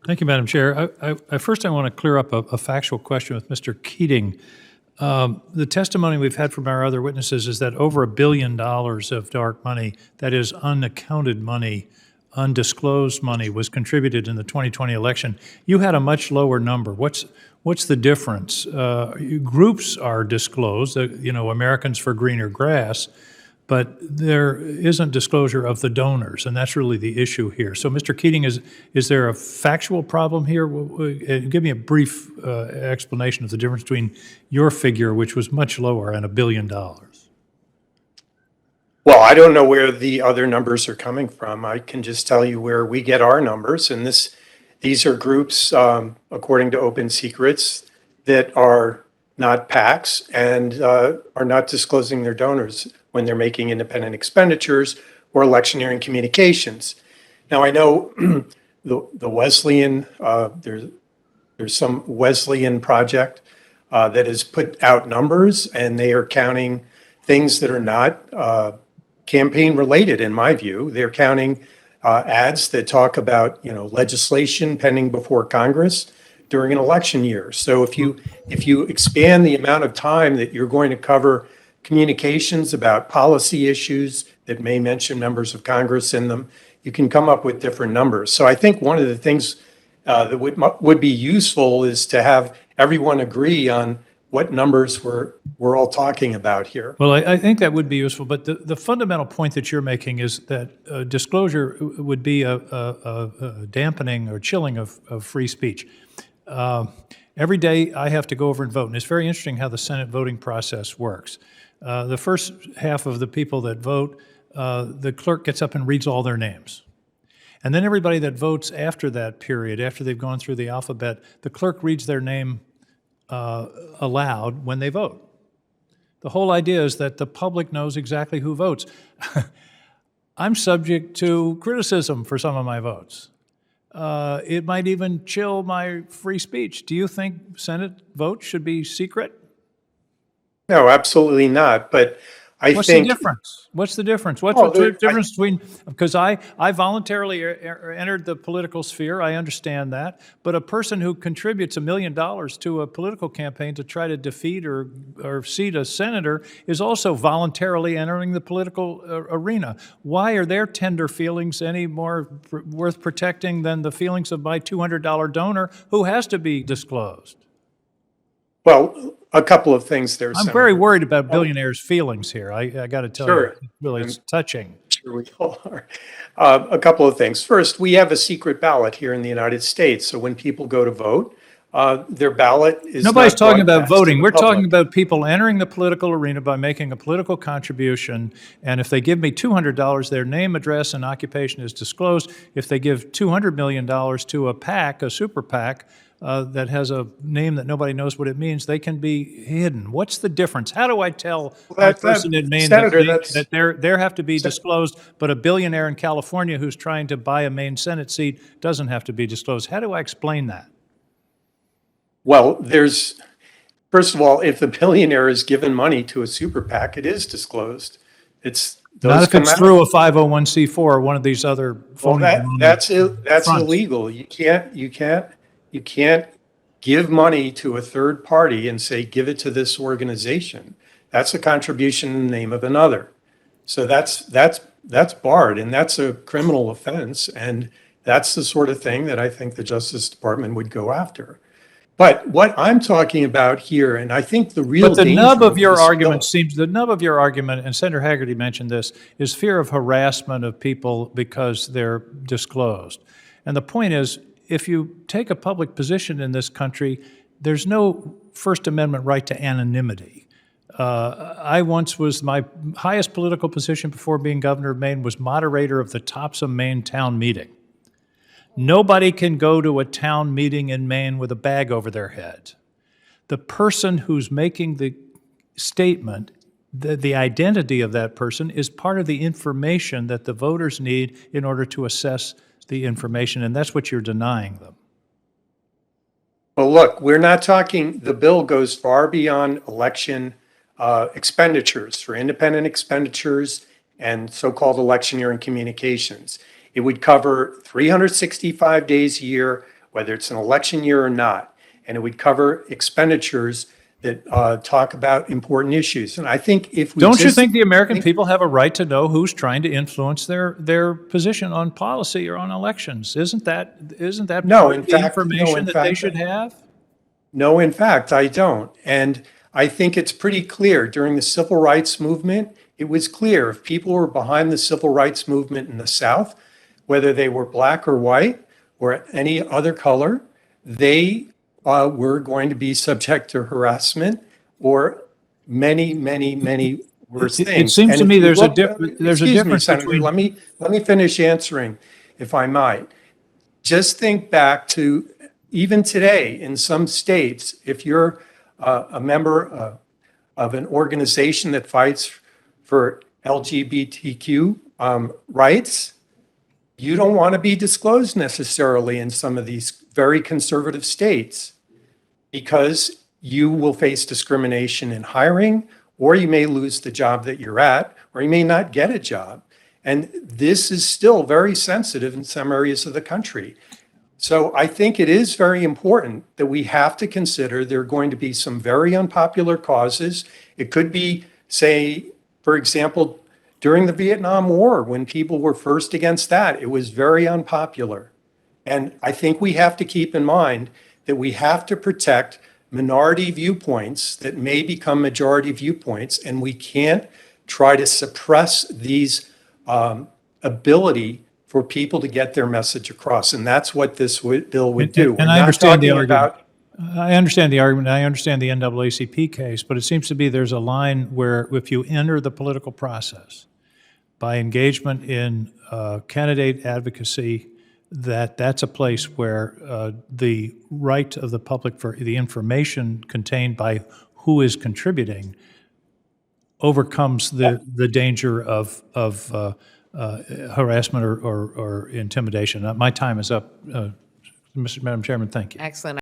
Thank you, Madam Chair. First, I want to clear up a factual question with Mr. Keating. The testimony we've had from our other witnesses is that over $1 billion of dark money, that is unaccounted money, undisclosed money, was contributed in the 2020 election. You had a much lower number. What's the difference? Groups are disclosed, Americans for Greener Grass, but there isn't disclosure of the donors, and that's really the issue here. So, Mr. Keating, is there a factual problem here? Give me a brief explanation of the difference between your figure, which was much lower, and $1 billion. Well, I don't know where the other numbers are coming from. I can just tell you where we get our numbers, and these are groups, according to Open Secrets, that are not PACs and are not disclosing their donors when they're making independent expenditures or electioneering communications. Now, I know the Wesleyan, there's some Wesleyan project that has put out numbers, and they are counting things that are not campaign related, in my view. They're counting ads that talk about, legislation pending before Congress during an election year. So if you expand the amount of time that you're going to cover communications about policy issues that may mention members of Congress in them, you can come up with different numbers. So I think one of the things that would be useful is to have everyone agree on what numbers we're all talking about here. Well, I think that would be useful, but the fundamental point that you're making is that disclosure would be a dampening or chilling of free speech. Every day I have to go over and vote, and it's very interesting how the Senate voting process works. The first half of the people that vote, the clerk gets up and reads all their names. And then everybody that votes after that period, after they've gone through the alphabet, the clerk reads their name aloud when they vote. The whole idea is that the public knows exactly who votes. I'm subject to criticism for some of my votes. It might even chill my free speech. Do you think Senate votes should be secret? No, absolutely not. But What's the difference? What's the difference? What's the difference between, because I voluntarily entered the political sphere, I understand that, but a person who contributes $1 million to a political campaign to try to defeat or seat a senator is also voluntarily entering the political arena. Why are their tender feelings any more worth protecting than the feelings of my $200 donor who has to be disclosed? Well, a couple of things there. I'm very worried about billionaires' feelings here. I got to tell you, Sure. it's really touching. Sure, we all are. A couple of things. First, we have a secret ballot here in the United States. So when people go to vote, their ballot is Nobody's not talking about broadcast to voting. the We're talking public. about people entering the political arena by making a political contribution. And if they give me $200, their name, address, and occupation is disclosed. If they give $200 million to a PAC, a super PAC, that has a name that nobody knows what it means, they can be hidden. What's the difference? How do I tell my person in Maine that they have to be disclosed, but a billionaire in California who's trying to buy a Maine Senate seat doesn't have to be disclosed? How do I explain that? Well, first of all, if the billionaire is given money to a super PAC, it is disclosed. Not if it's through a 501c4 or one of these other phony. Well, that's illegal. You can't give money to a third party and say, give it to this organization. That's a contribution in the name of another. So that's barred, and that's a criminal offense. And that's the sort of thing that I think the Justice Department would go after. But what I'm talking about here, and I think the real danger nub of your this argument bill- the nub of your argument, and Senator Hagerty mentioned this, is fear of harassment of people because they're disclosed. And the point is, if you take a public position in this country, there's no First Amendment right to anonymity. My highest political position before being governor of Maine was moderator of the Topsom, Maine town meeting. Nobody can go to a town meeting in Maine with a bag over their head. The person who's making the statement, the identity of that person is part of the information that the voters need in order to assess the information, and that's what you're denying them. Well, look, we're not talking, the bill goes far beyond election expenditures for independent expenditures and so-called electioneering communications. It would cover 365 days a year, whether it's an election year or not. And it would cover expenditures that talk about important issues. And I think if we Don't you just think the American people have a right to know who's trying to influence their position on policy or on elections? Isn't that No, part in of the fact- no, information in that they fact- should have? No, in fact, I don't. And I think it's pretty clear during the civil rights movement, it was clear if people were behind the civil rights movement in the South, whether they were black or white or any other color, they were going to be subject to harassment or many, many, many worse It things. seems And to if me you there's a look- there's a excuse me, difference Senator, between. let me finish answering, if I might. Just think back to even today in some states, if you're a member of an organization that fights for LGBTQ rights, you don't want to be disclosed necessarily in some of these very conservative states because you will face discrimination in hiring, or you may lose the job that you're at, or you may not get a job. And this is still very sensitive in some areas of the country. So I think it is very important that we have to consider there are going to be some very unpopular causes. It could be, say, for example, during the Vietnam War, when people were first against that, it was very unpopular. And I think we have to keep in mind that we have to protect minority viewpoints that may become majority viewpoints, and we can't try to suppress these ability for people to get their message across. And that's what this bill would do. And We're I not understand the talking argument. about- I understand the argument. I understand the NAACP case, but it seems to be there's a line where if you enter the political process by engagement in candidate advocacy, that's a place where the right of the public for the information contained by who is contributing overcomes the danger of harassment or intimidation. My time is up. Madam Chairman, thank you. Excellent.